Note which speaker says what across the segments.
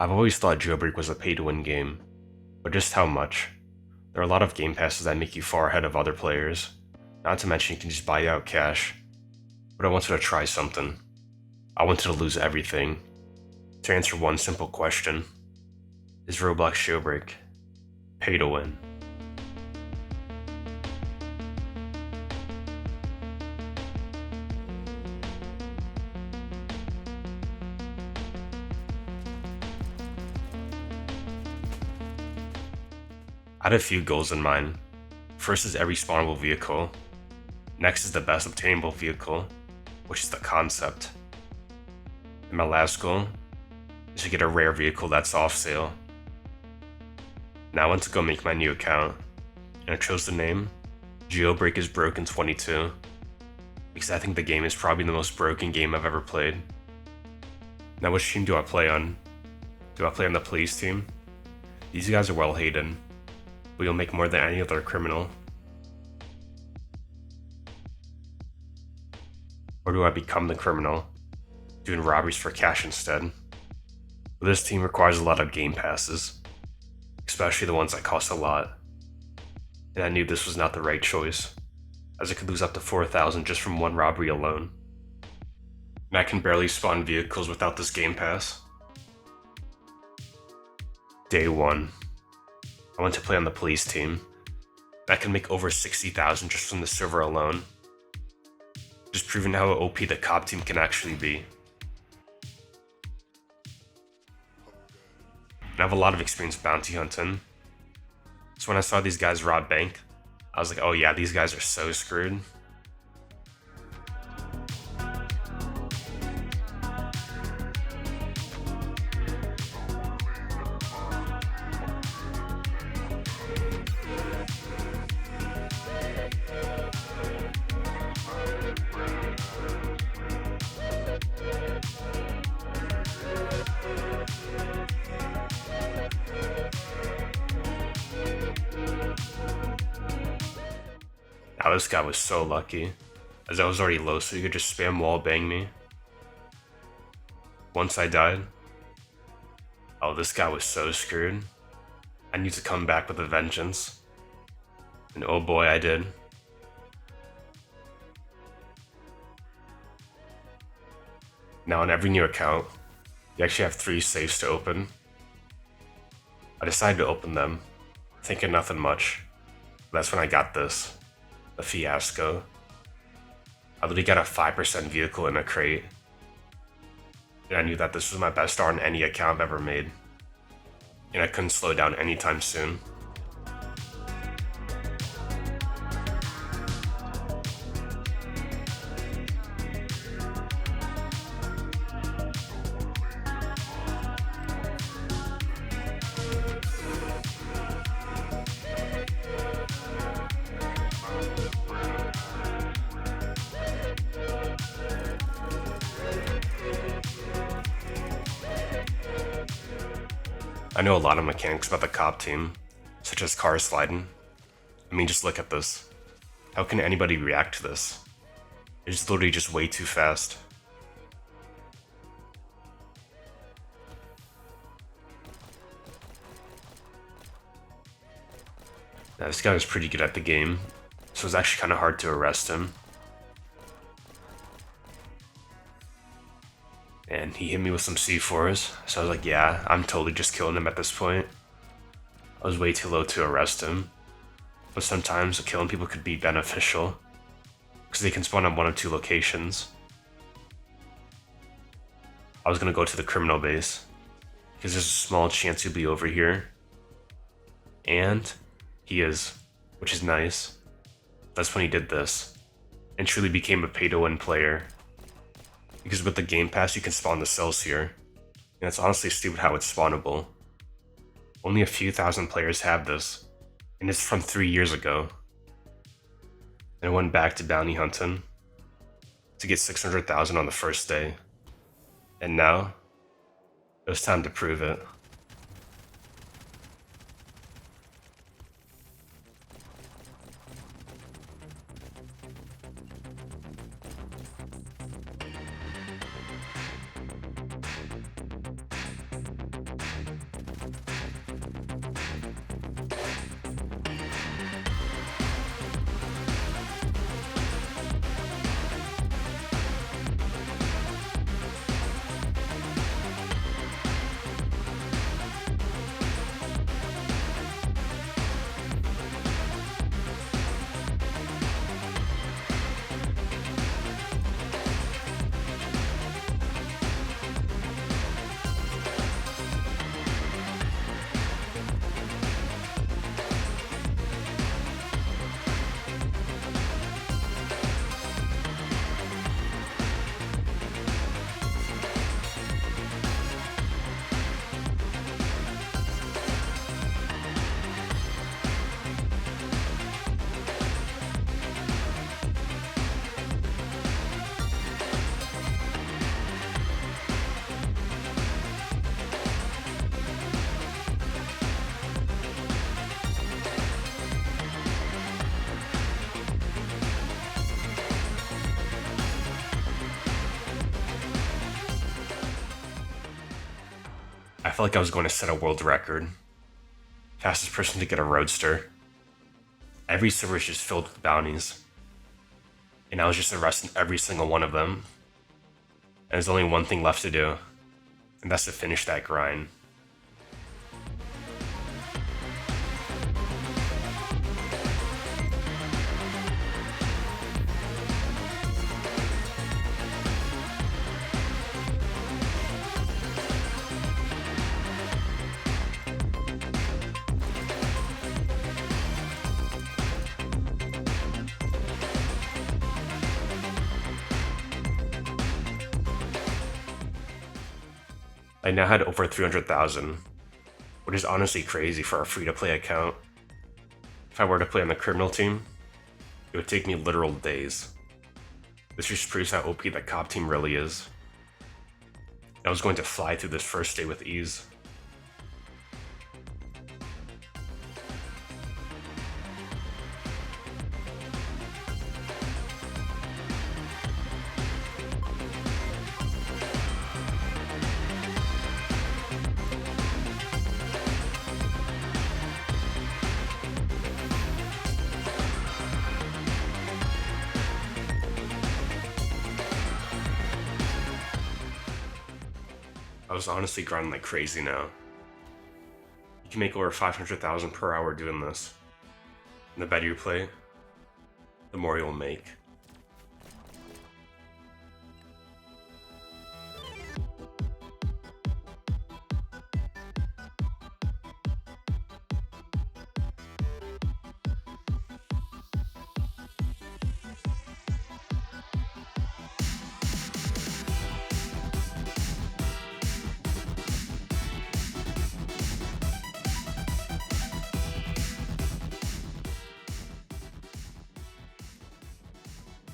Speaker 1: I've always thought Jailbreak was a pay-to-win game, but just how much? There are a lot of game passes that make you far ahead of other players, not to mention you can just buy out cash. But I wanted to try something. I wanted to lose everything. To answer one simple question: is Roblox Jailbreak pay to win? I had a few goals in mind. First is every spawnable vehicle. Next is the best obtainable vehicle, which is the concept. And my last goal is to get a rare vehicle that's off sale. Now I went to go make my new account, and I chose the name Jailbreak is Broken 22 because I think the game is probably the most broken game I've ever played. Now which team do I play on? Do I play on the police team? These guys are well hated, but you'll make more than any other criminal. Or do I become the criminal, doing robberies for cash instead? But this team requires a lot of game passes, especially the ones that cost a lot. And I knew this was not the right choice, as I could lose up to 4,000 just from one robbery alone. And I can barely spawn vehicles without this game pass. Day 1. I went to play on the police team. I can make over 60,000 just from the server alone. Just proving how OP the cop team can actually be. And I have a lot of experience bounty hunting. So when I saw these guys rob bank, I was like, oh yeah, these guys are so screwed. Now this guy was so lucky, as I was already low so he could just spam wall bang me. Once I died, oh this guy was so screwed. I need to come back with a vengeance. And oh boy I did. Now on every new account, you actually have 3 safes to open. I decided to open them, thinking nothing much. That's when I got this. The fiasco. I literally got a 5% vehicle in a crate. And I knew that this was my best start on any account I've ever made. And I couldn't slow down anytime soon. I know a lot of mechanics about the cop team, such as car sliding. I mean, just look at this. How can anybody react to this? It's literally just way too fast. Now this guy was pretty good at the game, so it was actually kind of hard to arrest him. And he hit me with some C4s, so I was like, yeah, I'm totally just killing him at this point. I was way too low to arrest him, but sometimes killing people could be beneficial, because they can spawn on 1 of 2 locations. I was gonna go to the criminal base, because there's a small chance he'll be over here. And he is, which is nice. That's when he did this, and truly became a pay-to-win player. Because with the game pass you can spawn the cells here, and it's honestly stupid how it's spawnable. Only a few thousand players have this, and it's from 3 years ago. And I went back to bounty hunting to get 600,000 on the first day. And now, it was time to prove it. I felt like I was going to set a world record. Fastest person to get a roadster. Every server is just filled with bounties. And I was just arresting every single one of them. And there's only one thing left to do. And that's to finish that grind. I now had over 300,000, which is honestly crazy for a free-to-play account. If I were to play on the criminal team, it would take me literal days. This just proves how OP that cop team really is. I was going to fly through this first day with ease. I was honestly grinding like crazy now. You can make over 500,000 per hour doing this. And the better you play, the more you'll make.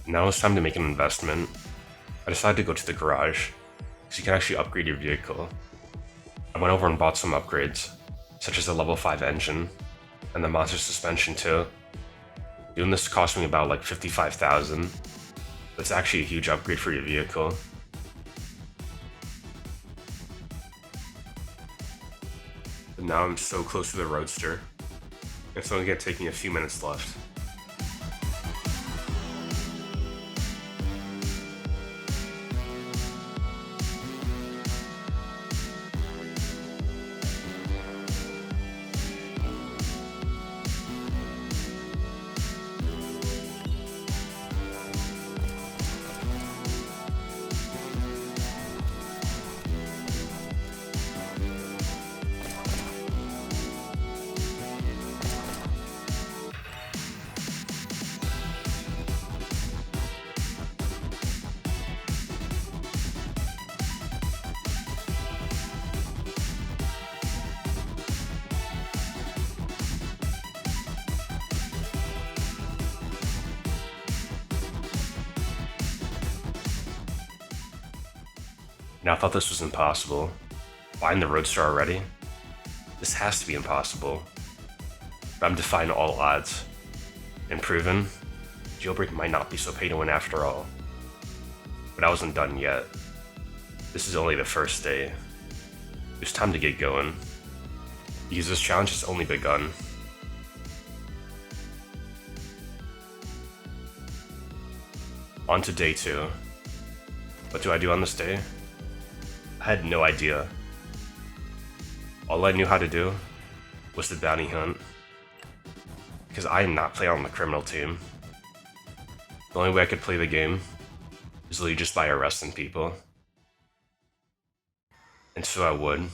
Speaker 1: Now it's time to make an investment. I decided to go to the garage, because you can actually upgrade your vehicle. I went over and bought some upgrades, such as the level 5 engine, and the monster suspension too. Doing this cost me about like 55,000. That's actually a huge upgrade for your vehicle. But now I'm so close to the roadster. It's only gonna take me a few minutes left. Now I thought this was impossible. Buying the Roadster already? This has to be impossible. But I'm defying all odds. And proven, Jailbreak might not be so pay to win after all. But I wasn't done yet. This is only the first day. It's time to get going. Because this challenge has only begun. On to day 2. What do I do on this day? I had no idea. All I knew how to do was the bounty hunt. Because I am not playing on the criminal team. The only way I could play the game is literally just by arresting people. And so I would.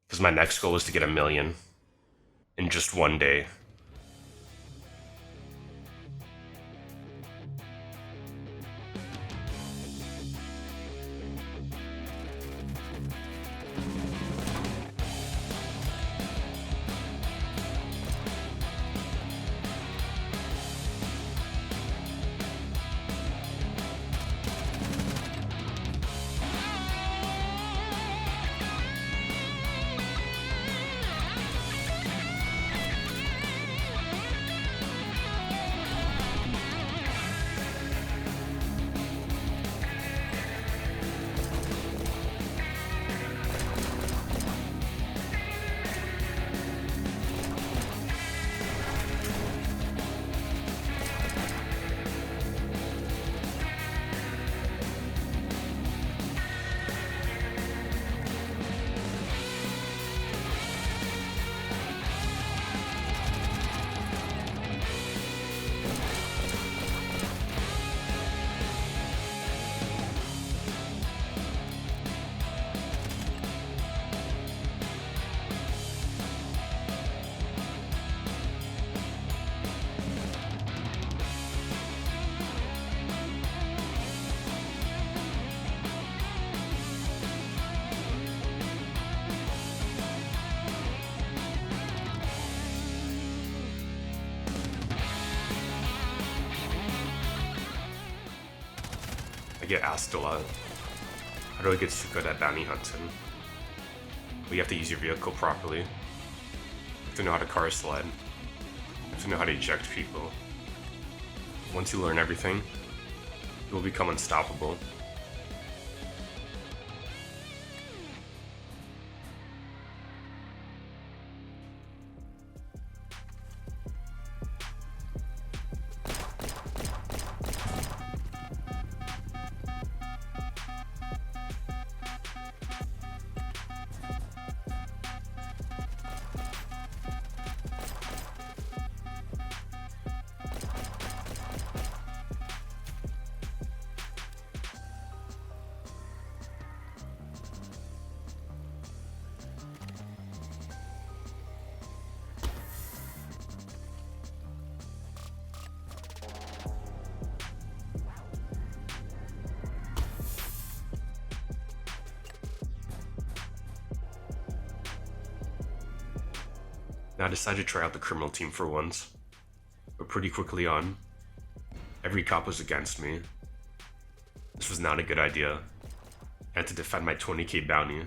Speaker 1: Because my next goal was to get 1 million. In just one day. get asked a lot, how do I get so good at bounty hunting? Well, you have to use your vehicle properly. You have to know how to car slide. You have to know how to eject people. Once you learn everything, you will become unstoppable. Now I decided to try out the criminal team for once, but pretty quickly on, every cop was against me. This was not a good idea. I had to defend my 20k bounty.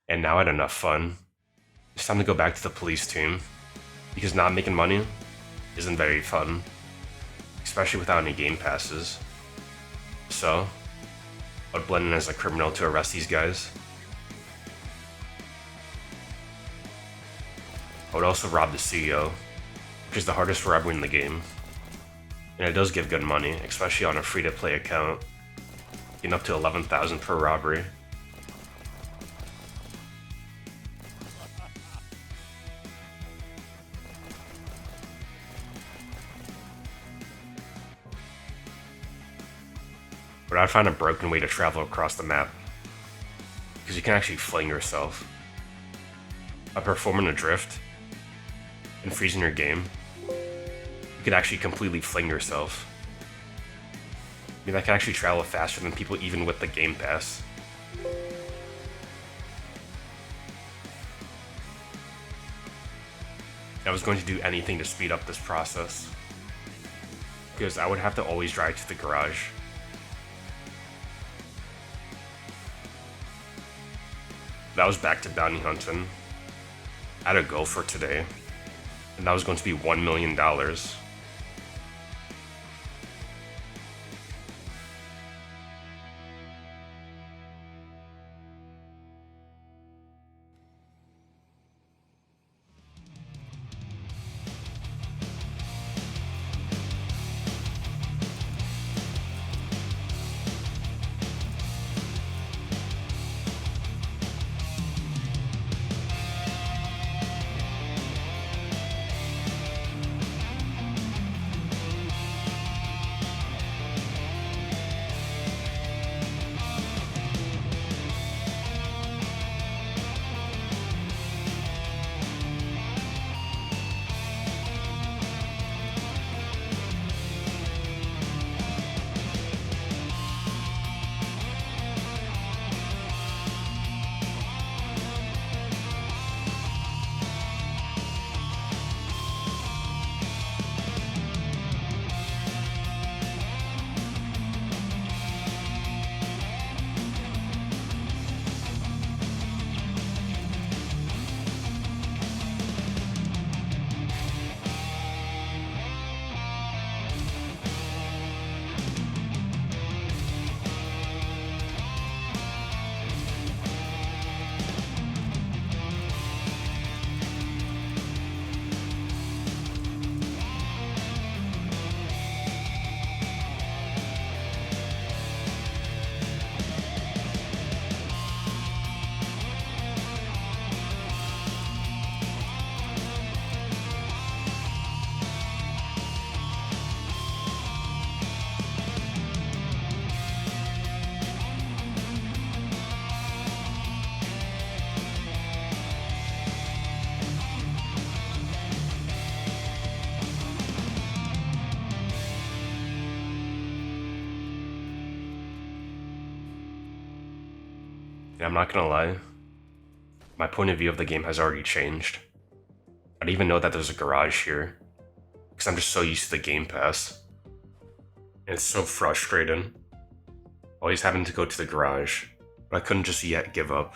Speaker 1: And now I had enough fun. It's time to go back to the police team, because not making money isn't very fun, especially without any game passes. So, I would blend in as a criminal to arrest these guys. I would also rob the CEO, which is the hardest robbery in the game. And it does give good money, especially on a free-to-play account, getting up to 11,000 per robbery. But I'd find a broken way to travel across the map, because you can actually fling yourself. By performing a drift and freezing your game, you could actually completely fling yourself. I mean, I can actually travel faster than people even with the Game Pass. I was going to do anything to speed up this process, because I would have to always drive to the garage. That was back to bounty hunting. I had a goal for today, and that was going to be $1 million. And I'm not gonna lie, my point of view of the game has already changed. I didn't even know that there's a garage here, because I'm just so used to the Game Pass. And it's so frustrating, always having to go to the garage, but I couldn't just yet give up.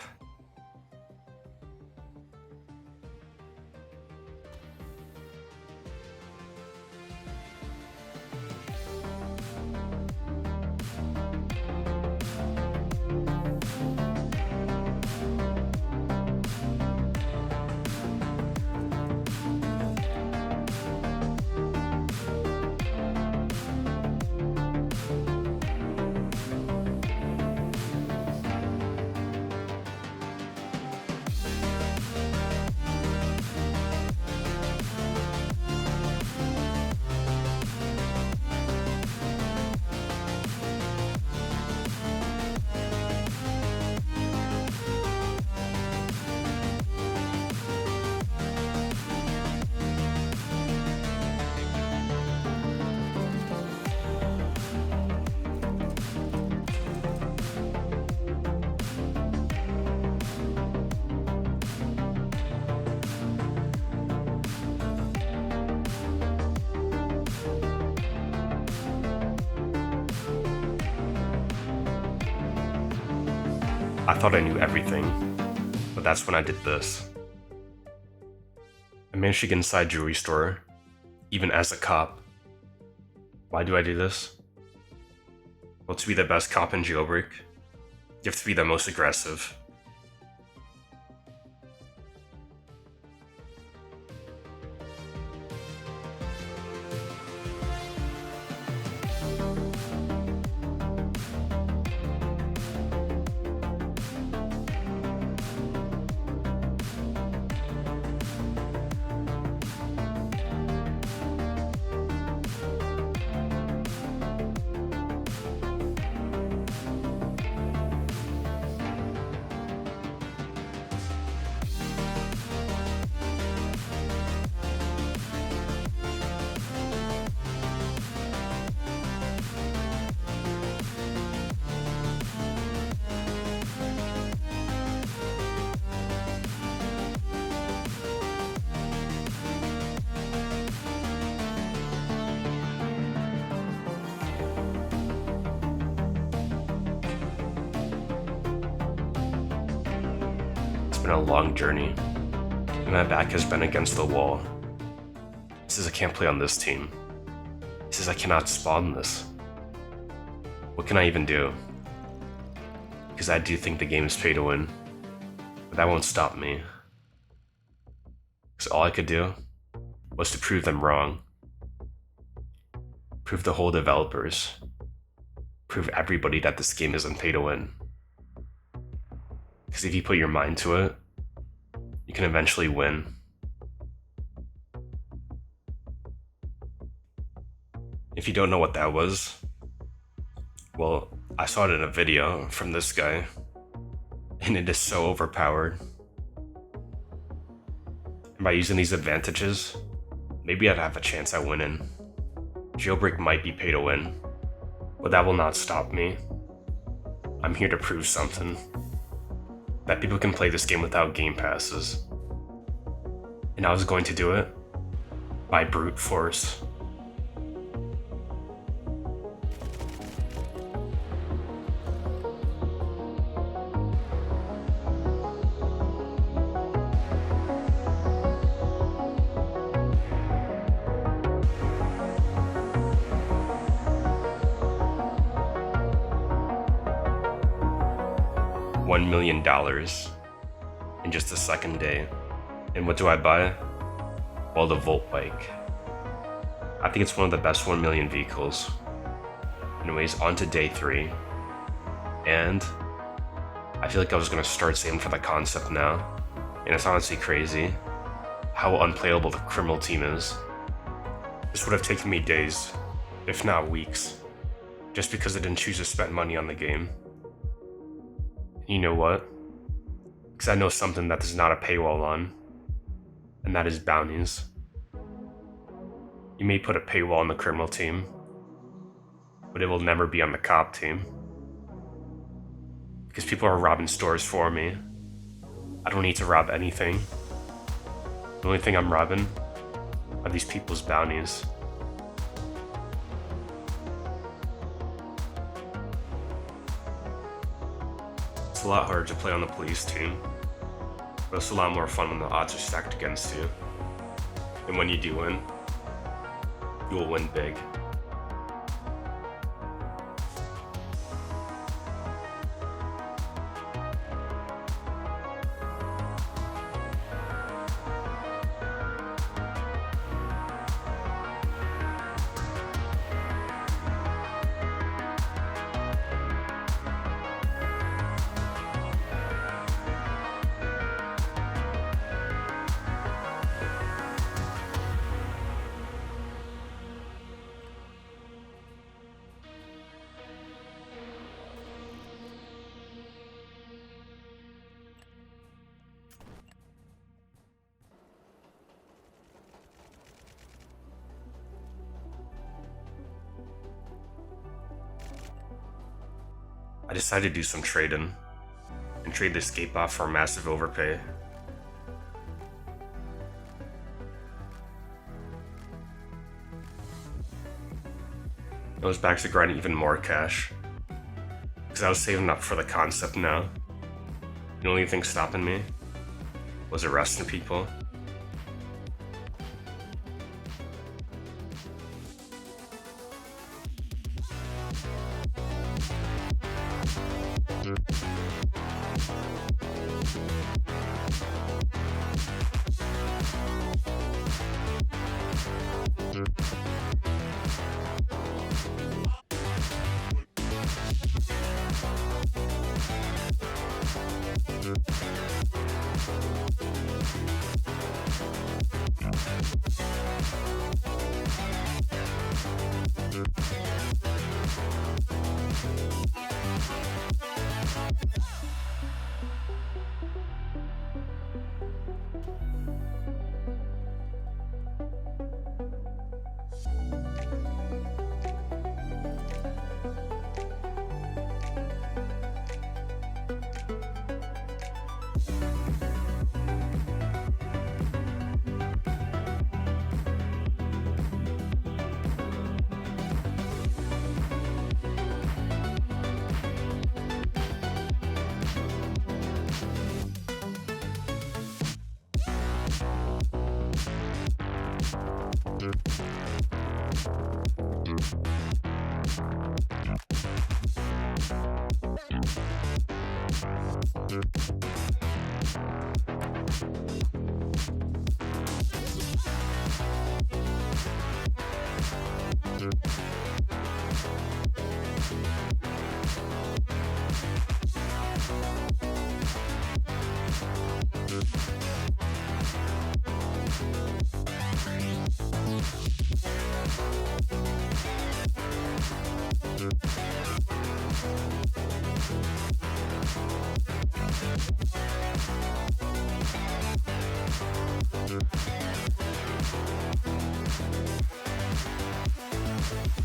Speaker 1: I thought I knew everything, but that's when I did this. I managed to get inside a jewelry store, even as a cop. Why do I do this? Well, to be the best cop in Jailbreak, you have to be the most aggressive. It's been a long journey, and my back has been against the wall. It says I can't play on this team. It says I cannot spawn this. What can I even do? Because I do think the game is pay to win, but that won't stop me. Because all I could do was to prove them wrong. Prove the whole developers. Prove everybody that this game isn't pay to win. Because if you put your mind to it, you can eventually win. If you don't know what that was, well, I saw it in a video from this guy, and it is so overpowered. And by using these advantages, maybe I'd have a chance at winning. Jailbreak might be pay to win, but that will not stop me. I'm here to prove something. That people can play this game without game passes. And I was going to do it by brute force. $1 million in just the second day. And what do I buy? Well, the Volt bike. I think it's one of the best 1 million vehicles. Anyways, on to day 3. And I feel like I was gonna start saving for the concept now. And it's honestly crazy how unplayable the criminal team is. This would have taken me days, if not weeks, just because I didn't choose to spend money on the game. You know what? Because I know something that there's not a paywall on, and that is bounties. You may put a paywall on the criminal team, but it will never be on the cop team. Because people are robbing stores for me. I don't need to rob anything. The only thing I'm robbing are these people's bounties. It's a lot harder to play on the police team, but it's a lot more fun when the odds are stacked against you. And when you do win, you will win big. I decided to do some trading and trade this escape bot for a massive overpay. I was back to grinding even more cash because I was saving up for the concept now. The only thing stopping me was arresting people.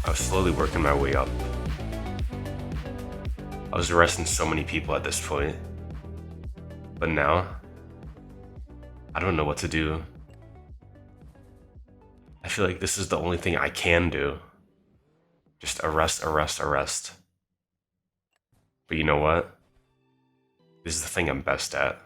Speaker 1: I was slowly working my way up. I was arresting so many people at this point. But now, I don't know what to do. I feel like this is the only thing I can do. Just arrest, arrest, arrest. But you know what? This is the thing I'm best at.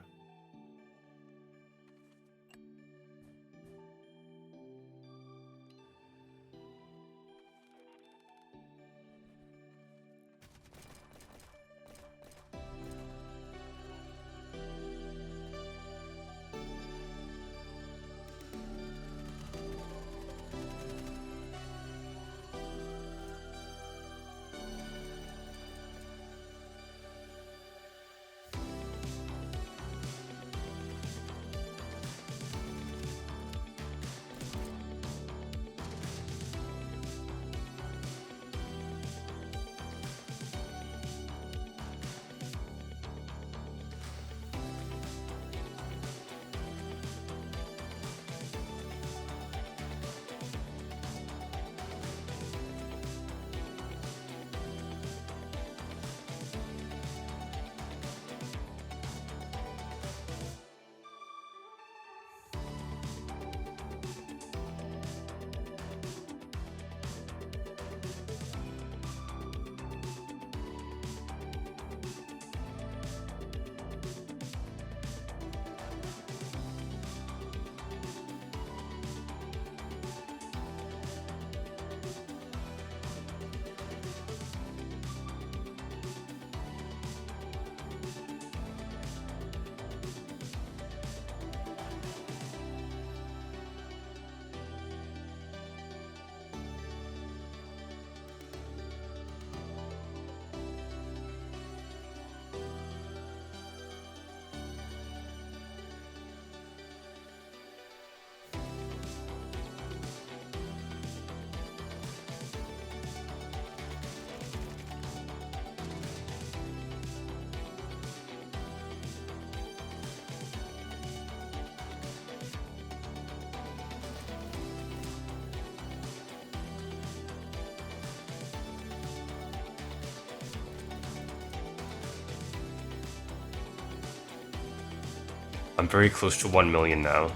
Speaker 1: I'm very close to 1 million now,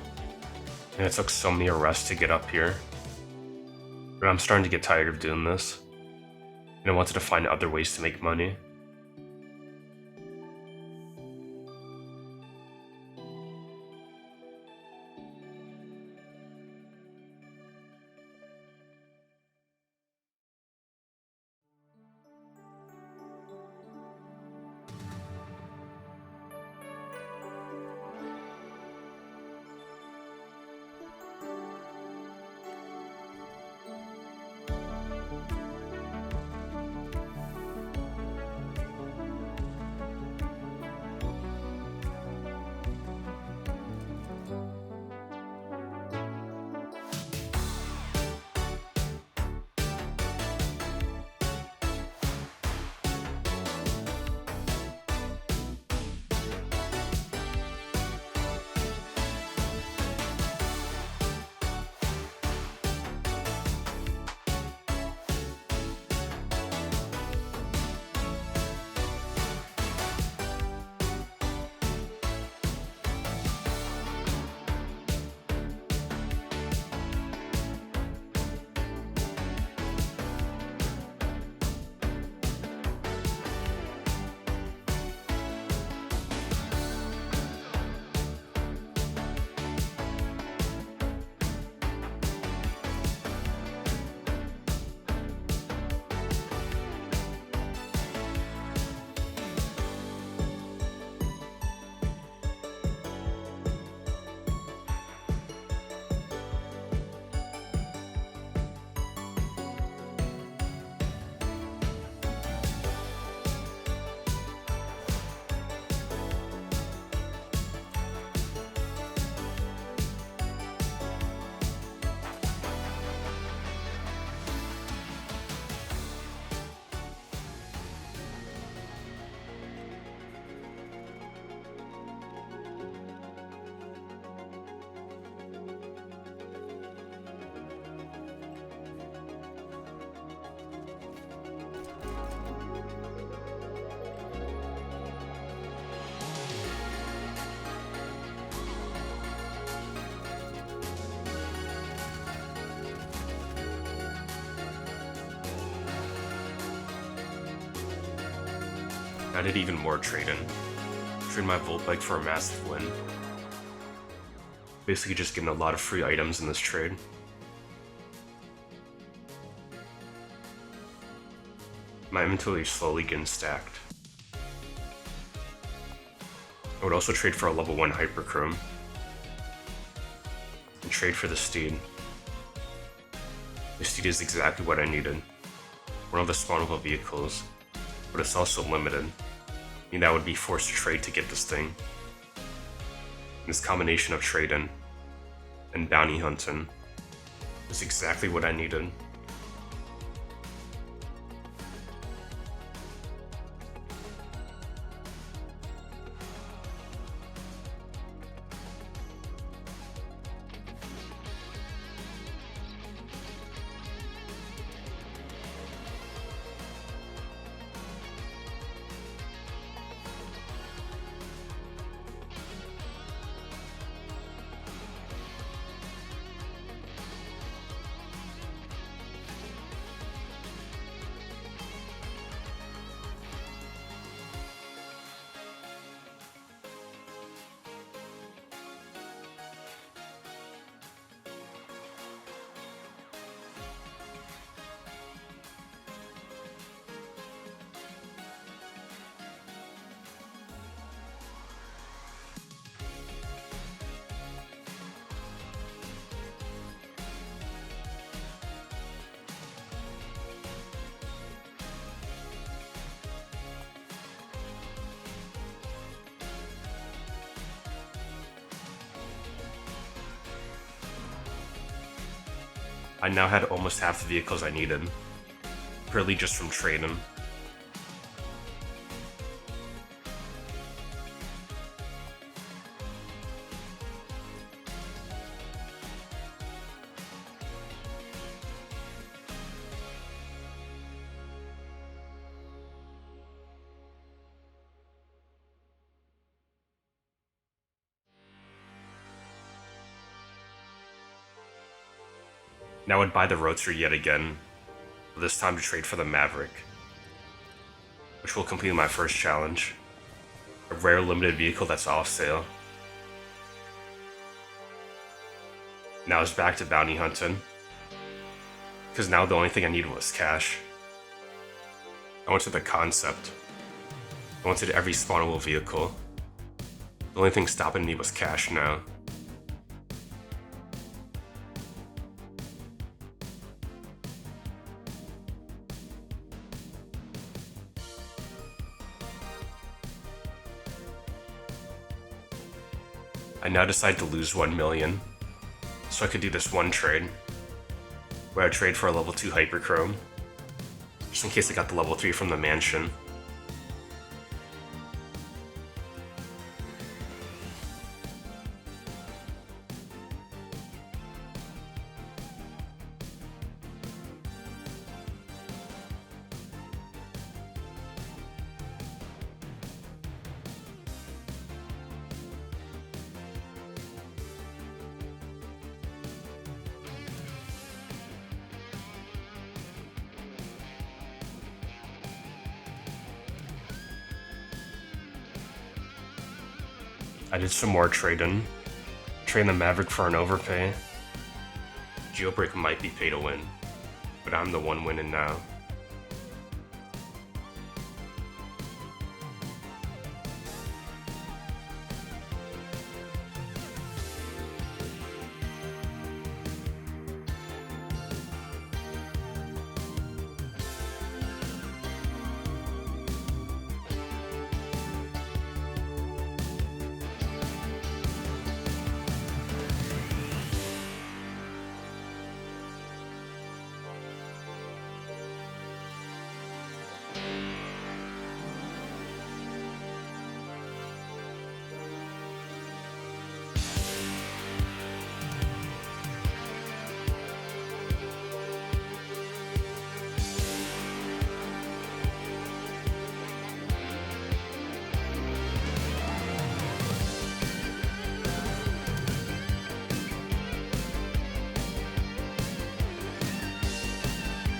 Speaker 1: and it took so many arrests to get up here. But I'm starting to get tired of doing this, and I wanted to find other ways to make money. I did even more trading. Trade my Volt Bike for a massive win. Basically just getting a lot of free items in this trade. My inventory is slowly getting stacked. I would also trade for a level 1 Hyperchrome. And trade for the Steed. The Steed is exactly what I needed. One of the spawnable vehicles, but it's also limited. I mean, I would be forced to trade to get this thing. This combination of trading and bounty hunting is exactly what I needed. I now had almost half the vehicles I needed, purely just from trading. Now I'd buy the Roadster yet again, but this time to trade for the Maverick, which will complete my first challenge. A rare limited vehicle that's off sale. Now it's back to bounty hunting, because now the only thing I needed was cash. I went to the concept. I wanted every spawnable vehicle. The only thing stopping me was cash now. I now decide to lose 1 million, so I could do this one trade, where I trade for a level 2 Hyperchrome, just in case I got the level 3 from the mansion. I did some more trading. Trading the Maverick for an overpay. Jailbreak might be pay to win, but I'm the one winning now.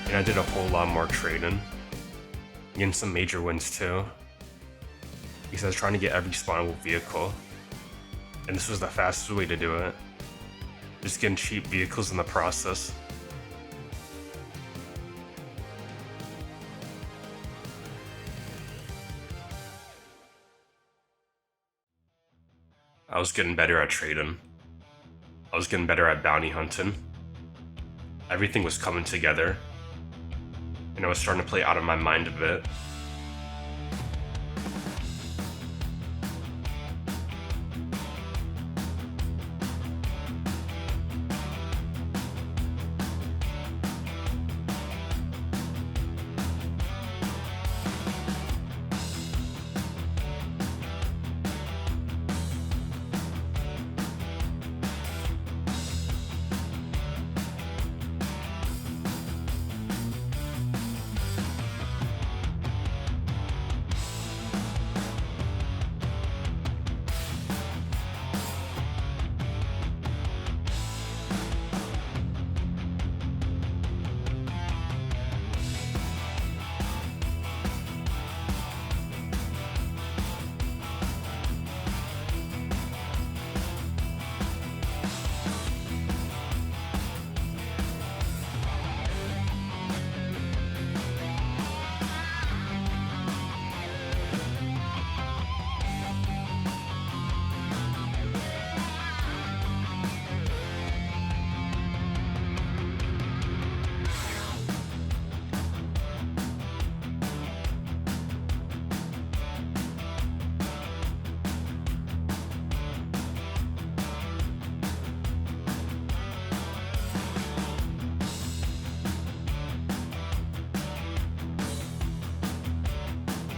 Speaker 1: And I did a whole lot more trading. Getting some major wins too. Because I was trying to get every spawnable vehicle. And this was the fastest way to do it. Just getting cheap vehicles in the process. I was getting better at trading. I was getting better at bounty hunting. Everything was coming together. And I was starting to play out of my mind a bit.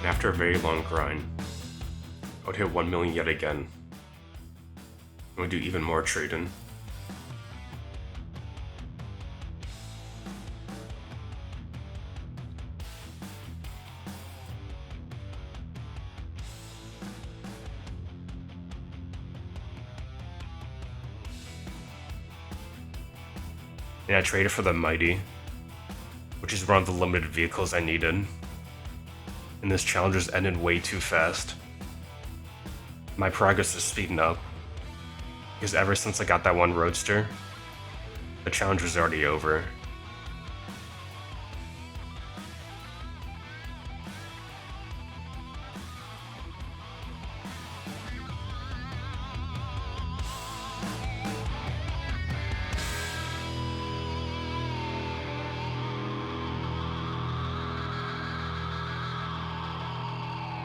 Speaker 1: And after a very long grind, I would hit 1 million yet again. I would do even more trading. and I traded for the Mighty, which is one of the limited vehicles I needed. And this challenge just ended way too fast. My progress is speeding up, because ever since I got that one Roadster, the challenge was already over.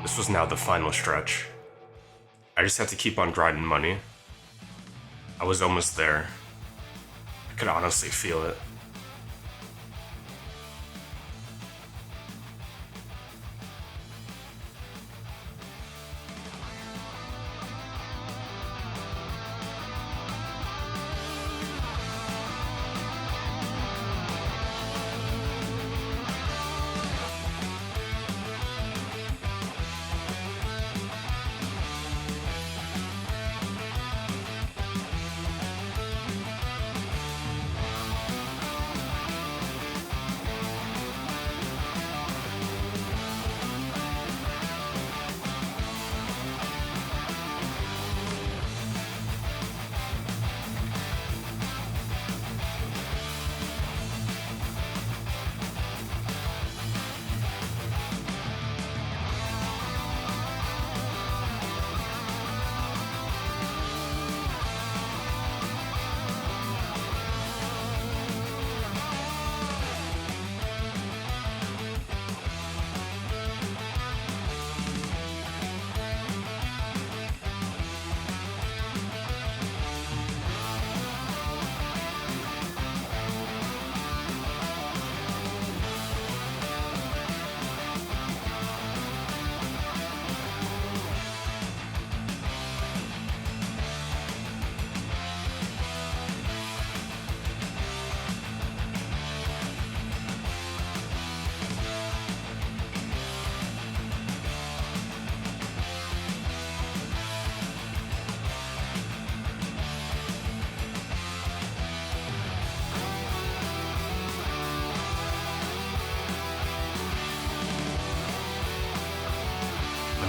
Speaker 1: This was now the final stretch. I just had to keep on grinding money. I was almost there. I could honestly feel it.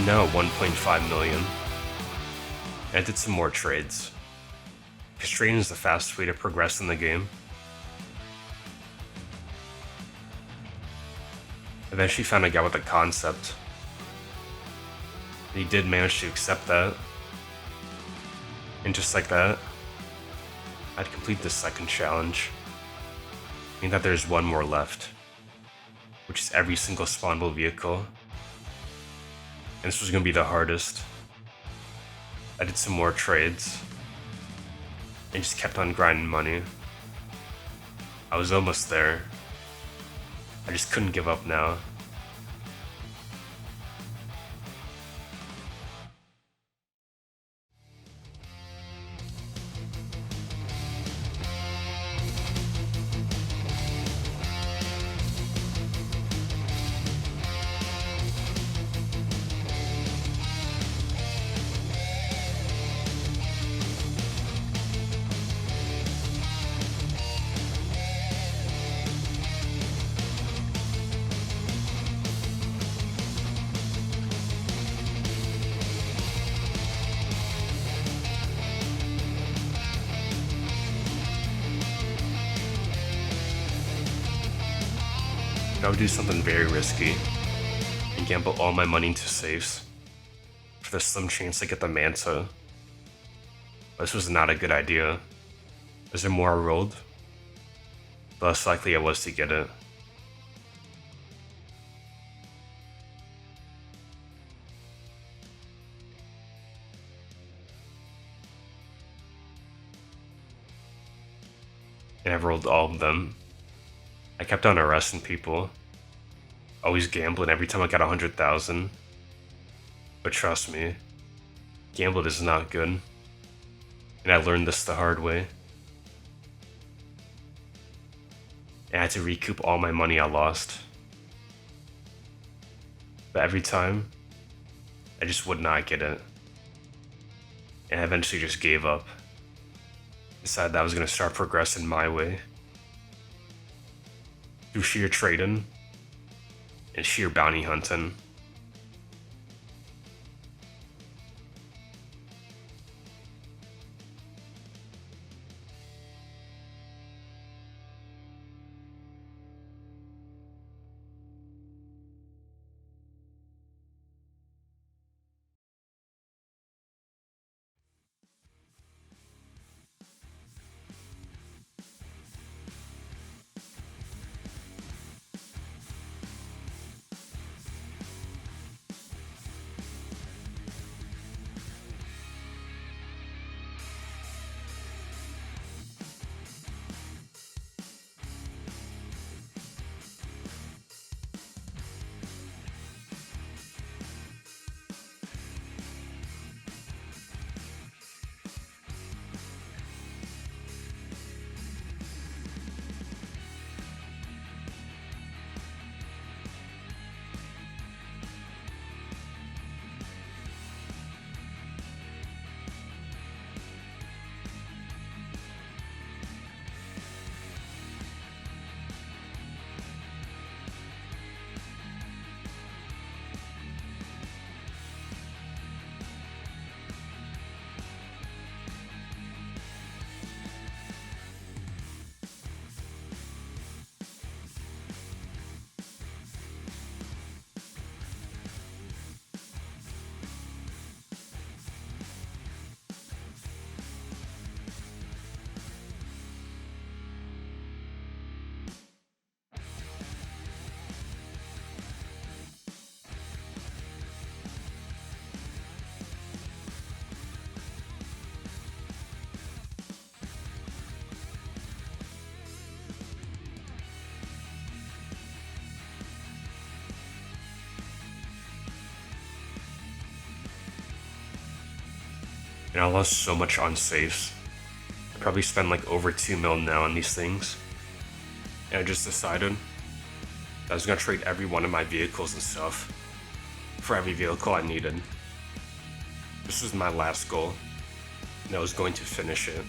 Speaker 1: I'm now at 1.5 million. And I did some more trades. Because trading is the fastest way to progress in the game. Eventually found a guy with a concept. And he did manage to accept that. And just like that, I'd complete the second challenge. Meaning that there's one more left. Which is every single spawnable vehicle. And this was going to be the hardest. I did some more trades. And just kept on grinding money. I was almost there. I just couldn't give up now. I would do something very risky and gamble all my money into safes for the slim chance to get the Manta. But this was not a good idea, as the more I rolled, the less likely I was to get it. And I've rolled all of them. I kept on arresting people, always gambling every time I got 100,000. But trust me, gambling is not good. And I learned this the hard way. And I had to recoup all my money I lost. But every time, I just would not get it. And I eventually just gave up. Decided that I was going to start progressing my way. through sheer trading and sheer bounty hunting. And I lost so much on safes. I probably spend like over 2 mil now on these things. And I just decided that I was gonna trade every one of my vehicles and stuff for every vehicle I needed. This was my last goal, and I was going to finish it.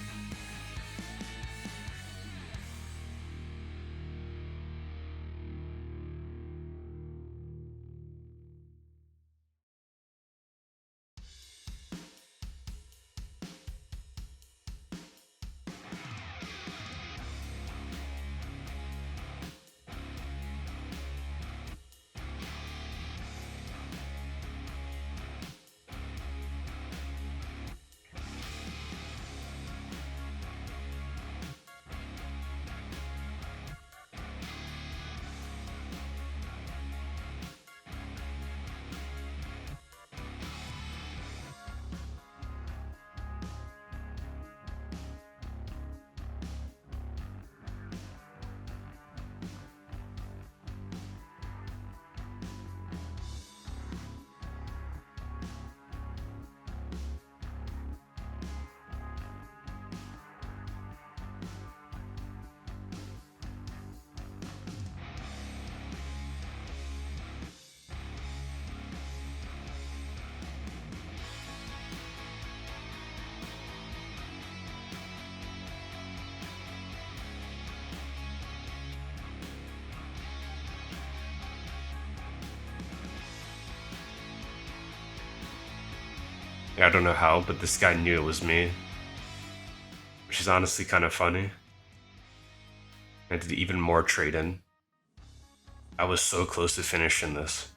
Speaker 1: I don't know how, but this guy knew it was me. Which is honestly kind of funny. I did even more trading. I was so close to finishing this.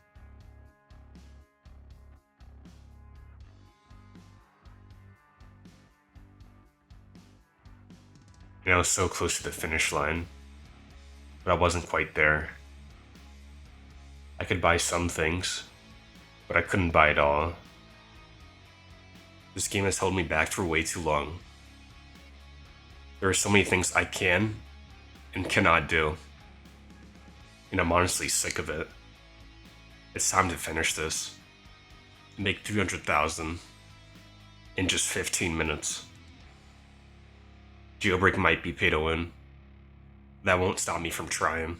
Speaker 1: And I was so close to the finish line, but I wasn't quite there. I could buy some things, but I couldn't buy it all. This game has held me back for way too long. There are so many things I can and cannot do, and I'm honestly sick of it. It's time to finish this. Make 300,000 in just 15 minutes. Jailbreak might be pay to win. That won't stop me from trying.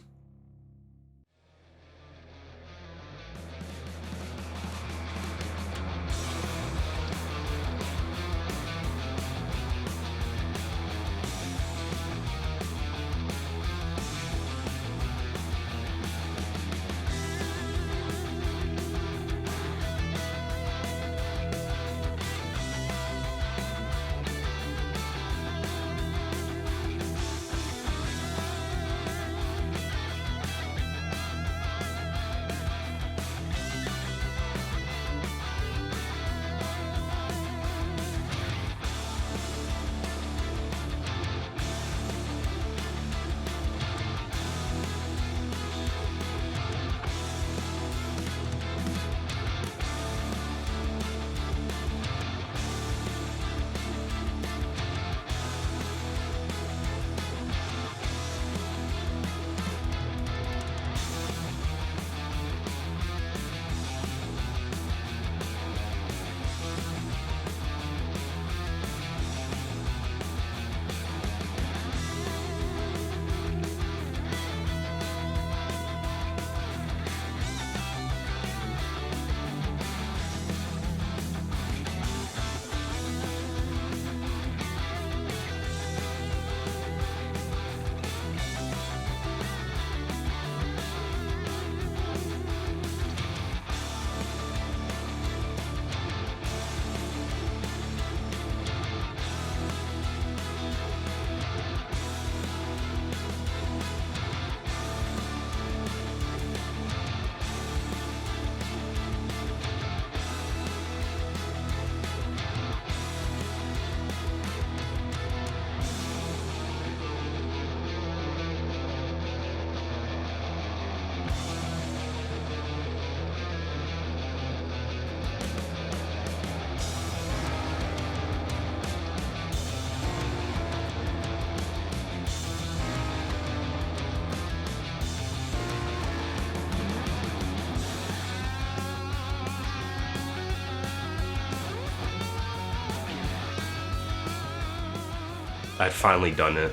Speaker 1: I'd finally done it.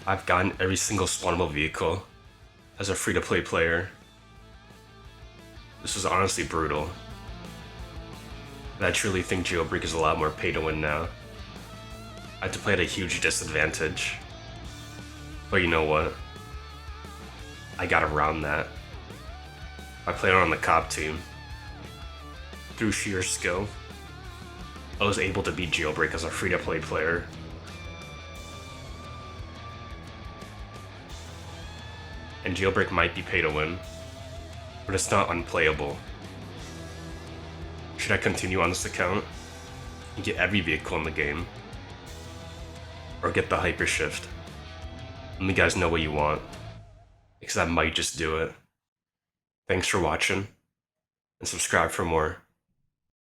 Speaker 1: I've gotten every single spawnable vehicle as a free-to-play player. This was honestly brutal. And I truly think Jailbreak is a lot more pay to win now. I had to play at a huge disadvantage. But you know what? I got around that. I played on the cop team. Through sheer skill, I was able to beat Jailbreak as a free-to-play player. And Jailbreak might be pay to win, but it's not unplayable. Should I continue on this account and get every vehicle in the game? Or get the hyper shift? Let me guys know what you want, because I might just do it. Thanks for watching, and subscribe for more.